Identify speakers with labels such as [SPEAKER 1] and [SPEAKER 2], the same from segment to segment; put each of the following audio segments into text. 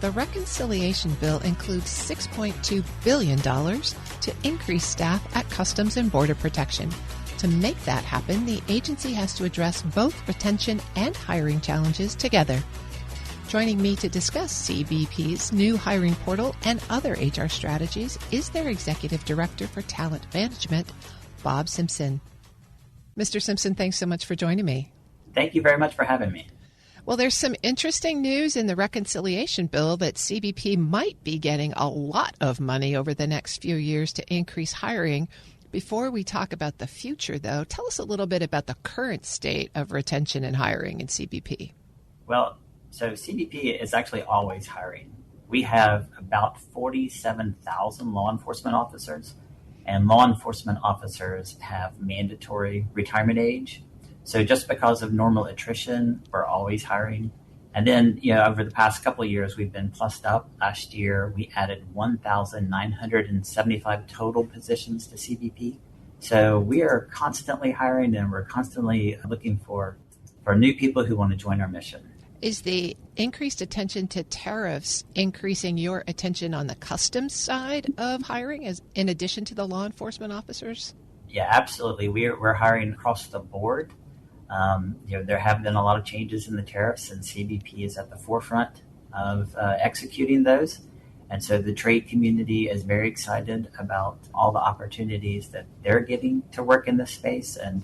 [SPEAKER 1] The reconciliation bill includes $6.2 billion to increase staff at Customs and Border Protection. To make that happen, the agency has to address both retention and hiring challenges together. Joining me to discuss CBP's new hiring portal and other HR strategies is their Executive Director for Talent Management, Bob Simpson. Mr. Simpson, thanks so much for joining me.
[SPEAKER 2] Thank you very much for having me.
[SPEAKER 1] Well, there's some interesting news in the reconciliation bill that CBP might be getting a lot of money over the next few years to increase hiring. Before we talk about the future, though, tell us a little bit about the current state of retention and hiring in CBP.
[SPEAKER 2] Well, so CBP is actually always hiring. We have about 47,000 law enforcement officers, and law enforcement officers have mandatory retirement age. So just because of normal attrition, we're always hiring. And then, over the past couple of years, we've been plussed up. Last year, we added 1,975 total positions to CBP. So we are constantly hiring, and we're constantly looking for new people who want to join our mission.
[SPEAKER 1] Is the increased attention to tariffs increasing your attention on the customs side of hiring as in addition to the law enforcement officers?
[SPEAKER 2] Yeah, absolutely. We're hiring across the board. There have been a lot of changes in the tariffs, and CBP is at the forefront of executing those. And so the trade community is very excited about all the opportunities that they're getting to work in this space. And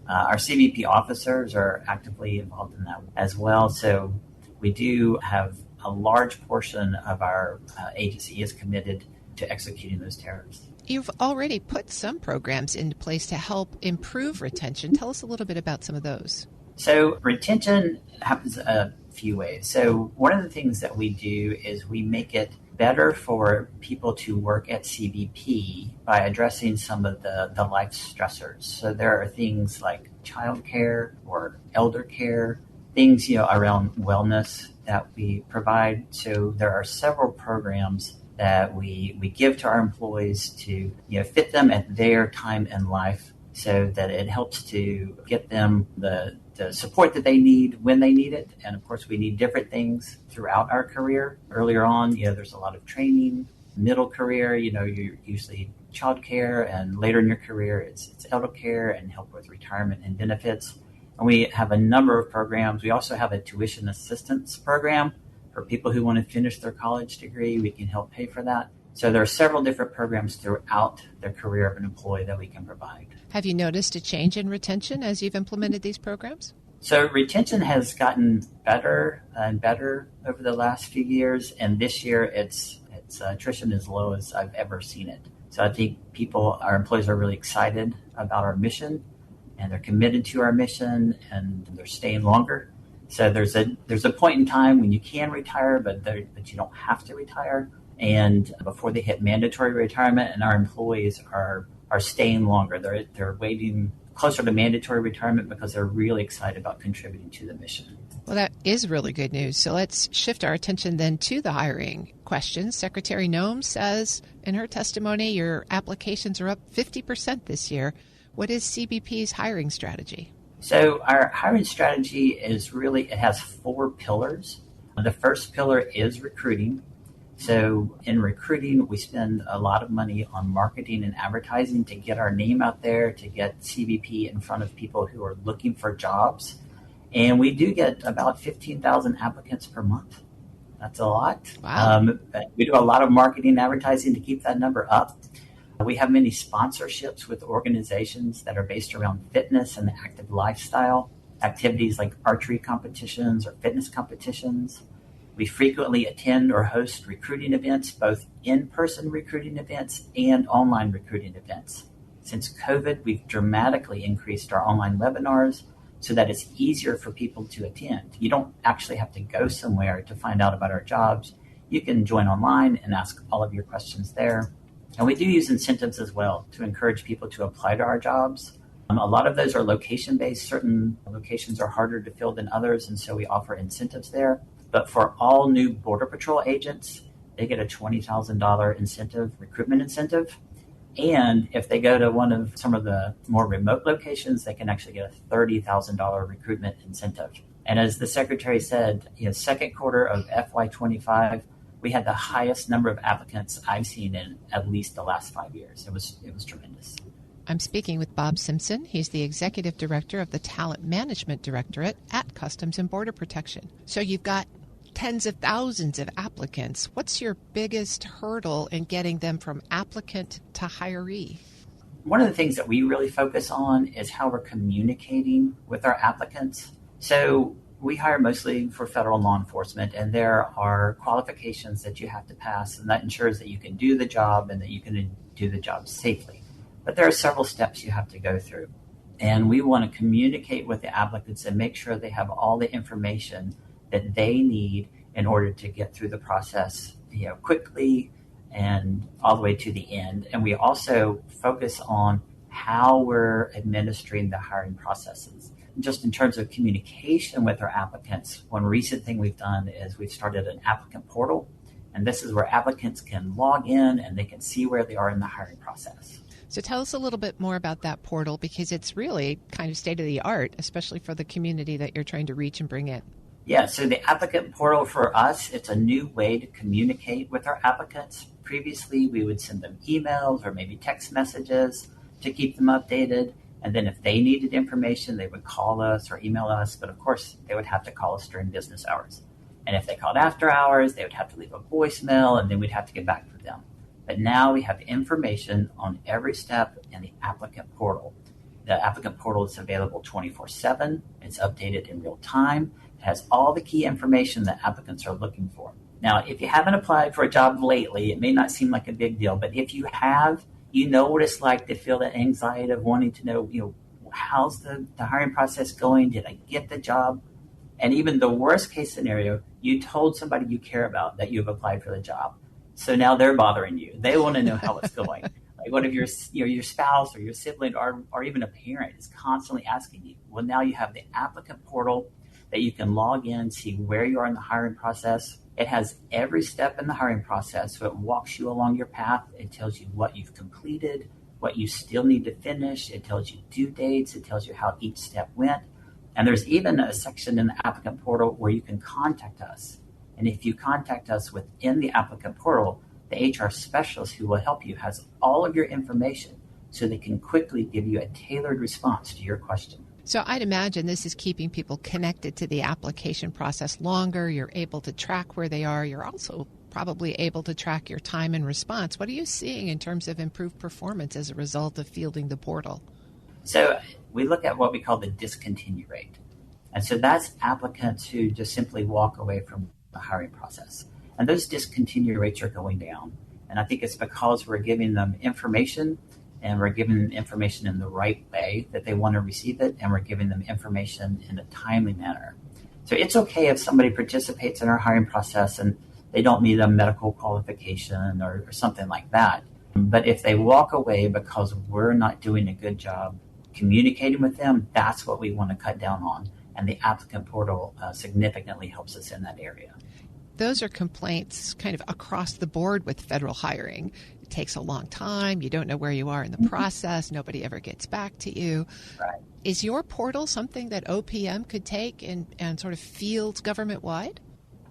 [SPEAKER 2] our CBP officers are actively involved in that as well. So we do have a large portion of our agency is committed to executing those tariffs.
[SPEAKER 1] You've already put some programs into place to help improve retention. Tell us a little bit about some of those.
[SPEAKER 2] So retention happens a few ways. So one of the things that we do is we make it better for people to work at CBP by addressing some of the life stressors. So there are things like childcare or elder care, things around wellness that we provide. So there are several programs that we give to our employees to fit them at their time in life so that it helps to get them the support that they need when they need it. And of course, we need different things throughout our career. Earlier on, there's a lot of training. Middle career, you're usually childcare, and later in your career, it's elder care and help with retirement and benefits. And we have a number of programs. We also have a tuition assistance program. For people who want to finish their college degree, we can help pay for that. So there are several different programs throughout the career of an employee that we can provide.
[SPEAKER 1] Have you noticed a change in retention as you've implemented these programs?
[SPEAKER 2] So retention has gotten better and better over the last few years. And this year, its attrition is low as I've ever seen it. So I think our employees are really excited about our mission, and they're committed to our mission, and they're staying longer. So there's a point in time when you can retire, but you don't have to retire. And before they hit mandatory retirement, and our employees are staying longer. They're waiting closer to mandatory retirement because they're really excited about contributing to the mission.
[SPEAKER 1] Well, that is really good news. So let's shift our attention then to the hiring questions. Secretary Noem says in her testimony, your applications are up 50% this year. What is CBP's hiring strategy?
[SPEAKER 2] So our hiring strategy it has 4 pillars. The first pillar is recruiting. So in recruiting, we spend a lot of money on marketing and advertising to get our name out there, to get CBP in front of people who are looking for jobs. And we do get about 15,000 applicants per month. That's a lot.
[SPEAKER 1] Wow.
[SPEAKER 2] We do a lot of marketing and advertising to keep that number up. We have many sponsorships with organizations that are based around fitness and the active lifestyle, activities like archery competitions or fitness competitions. We frequently attend or host recruiting events, both in-person recruiting events and online recruiting events. Since COVID, we've dramatically increased our online webinars so that it's easier for people to attend. You don't actually have to go somewhere to find out about our jobs. You can join online and ask all of your questions there. And we do use incentives as well to encourage people to apply to our jobs. A lot of those are location-based. Certain locations are harder to fill than others, and so we offer incentives there. But for all new Border Patrol agents, they get a $20,000 recruitment incentive. And if they go to some of the more remote locations, they can actually get a $30,000 recruitment incentive. And as the Secretary said, second quarter of FY25, we had the highest number of applicants I've seen in at least the last 5 years. It was tremendous.
[SPEAKER 1] I'm speaking with Bob Simpson. He's the Executive Director of the Talent Management Directorate at Customs and Border Protection. So you've got tens of thousands of applicants. What's your biggest hurdle in getting them from applicant to hiree?
[SPEAKER 2] One of the things that we really focus on is how we're communicating with our applicants. So we hire mostly for federal law enforcement, and there are qualifications that you have to pass, and that ensures that you can do the job and that you can do the job safely. But there are several steps you have to go through. And we want to communicate with the applicants and make sure they have all the information that they need in order to get through the process, quickly and all the way to the end. And we also focus on how we're administering the hiring processes. Just in terms of communication with our applicants, one recent thing we've done is we've started an applicant portal. And this is where applicants can log in and they can see where they are in the hiring process.
[SPEAKER 1] So tell us a little bit more about that portal, because it's really kind of state of the art, especially for the community that you're trying to reach and bring in.
[SPEAKER 2] Yeah, so the applicant portal for us, it's a new way to communicate with our applicants. Previously, we would send them emails or maybe text messages to keep them updated. And then if they needed information, they would call us or email us. But of course, they would have to call us during business hours. And if they called after hours, they would have to leave a voicemail, and then we'd have to get back to them. But now we have information on every step in the applicant portal. The applicant portal is available 24/7. It's updated in real time. It has all the key information that applicants are looking for. Now, if you haven't applied for a job lately, it may not seem like a big deal, but if you have, you know what it's like to feel that anxiety of wanting to know, how's the hiring process going? Did I get the job? And even the worst case scenario, you told somebody you care about that you've applied for the job. So now they're bothering you. They want to know how it's going. Like, what if your spouse or your sibling or even a parent is constantly asking you? Well, now you have the applicant portal that you can log in, see where you are in the hiring process. It has every step in the hiring process, so it walks you along your path. It tells you what you've completed, what you still need to finish. It tells you due dates. It tells you how each step went. And there's even a section in the applicant portal where you can contact us. And if you contact us within the applicant portal, the HR specialist who will help you has all of your information so they can quickly give you a tailored response to your question.
[SPEAKER 1] So I'd imagine this is keeping people connected to the application process longer. You're able to track where they are. You're also probably able to track your time and response. What are you seeing in terms of improved performance as a result of fielding the portal?
[SPEAKER 2] So we look at what we call the discontinue rate. And so that's applicants who just simply walk away from the hiring process. And those discontinue rates are going down. And I think it's because we're giving them information, and we're giving them information in the right way that they want to receive it, and we're giving them information in a timely manner. So it's okay if somebody participates in our hiring process and they don't meet a medical qualification or something like that. But if they walk away because we're not doing a good job communicating with them, that's what we want to cut down on. And the applicant portal significantly helps us in that area.
[SPEAKER 1] Those are complaints kind of across the board with federal hiring. It takes a long time. You don't know where you are in the process. Nobody ever gets back to you.
[SPEAKER 2] Right.
[SPEAKER 1] Is your portal something that OPM could take and sort of field government-wide?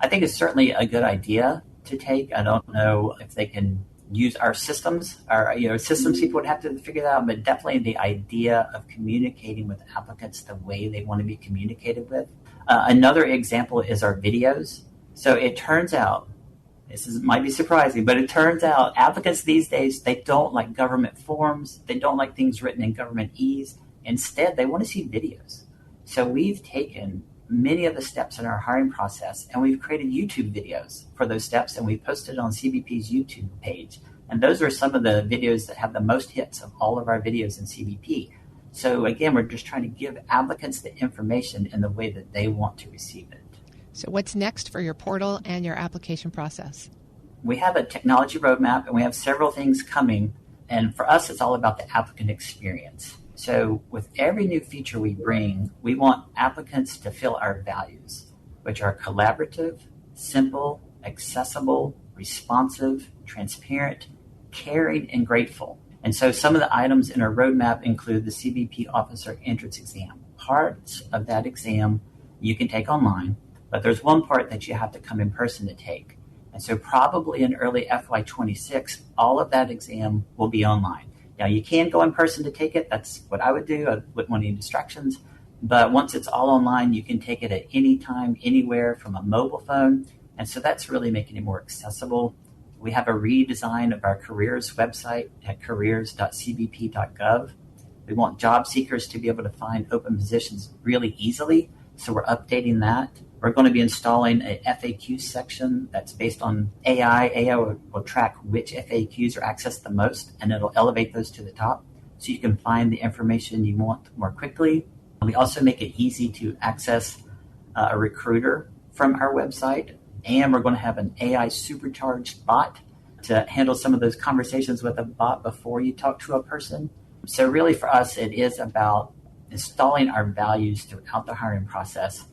[SPEAKER 2] I think it's certainly a good idea to take. I don't know if they can use our systems. Systems people would have to figure that out, but definitely the idea of communicating with applicants the way they want to be communicated with. Another example is our videos. So it turns out, might be surprising, but it turns out applicants these days, they don't like government forms. They don't like things written in government ease. Instead, they want to see videos. So we've taken many of the steps in our hiring process, and we've created YouTube videos for those steps, and we've posted on CBP's YouTube page. And those are some of the videos that have the most hits of all of our videos in CBP. So again, we're just trying to give applicants the information in the way that they want to receive it.
[SPEAKER 1] So what's next for your portal and your application process?
[SPEAKER 2] We have a technology roadmap, and we have several things coming. And for us, it's all about the applicant experience. So with every new feature we bring, we want applicants to feel our values, which are collaborative, simple, accessible, responsive, transparent, caring, and grateful. And so some of the items in our roadmap include the CBP Officer Entrance Exam. Parts of that exam you can take online, but there's one part that you have to come in person to take. And so probably in early FY26, all of that exam will be online. Now, you can go in person to take it. That's what I would do. I wouldn't want any distractions. But once it's all online, you can take it at any time, anywhere from a mobile phone. And so that's really making it more accessible. We have a redesign of our careers website at careers.cbp.gov. We want job seekers to be able to find open positions really easily. So we're updating that. We're going to be installing a FAQ section that's based on AI. AI will track which FAQs are accessed the most, and it'll elevate those to the top so you can find the information you want more quickly. We also make it easy to access a recruiter from our website, and we're going to have an AI supercharged bot to handle some of those conversations with a bot before you talk to a person. So really for us, it is about installing our values throughout the hiring process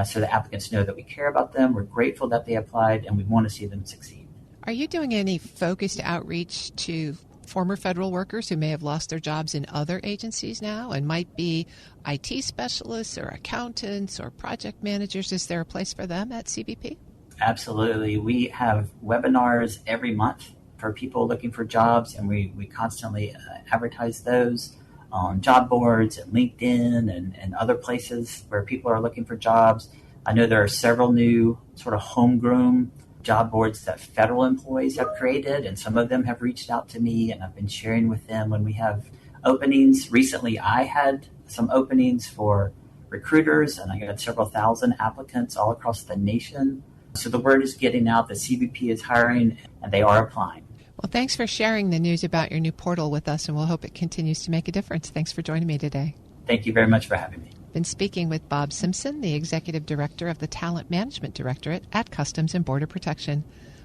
[SPEAKER 2] so the applicants know that we care about them, we're grateful that they applied, and we want to see them succeed.
[SPEAKER 1] Are you doing any focused outreach to former federal workers who may have lost their jobs in other agencies now and might be IT specialists or accountants or project managers? Is there a place for them at CBP?
[SPEAKER 2] Absolutely. We have webinars every month for people looking for jobs, and we constantly advertise those on job boards and LinkedIn and other places where people are looking for jobs. I know there are several new sort of homegrown job boards that federal employees have created, and some of them have reached out to me, and I've been sharing with them when we have openings. Recently, I had some openings for recruiters, and I got several thousand applicants all across the nation. So the word is getting out that CBP is hiring, and they are applying.
[SPEAKER 1] Well, thanks for sharing the news about your new portal with us, and we'll hope it continues to make a difference. Thanks for joining me today.
[SPEAKER 2] Thank you very much for having me.
[SPEAKER 1] Been speaking with Bob Simpson, the Executive Director of the Talent Management Directorate at Customs and Border Protection.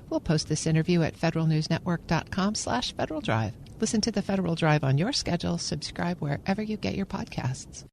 [SPEAKER 1] We'll post this interview at federalnewsnetwork.com/Federal Drive. Listen to the Federal Drive on your schedule. Subscribe wherever you get your podcasts.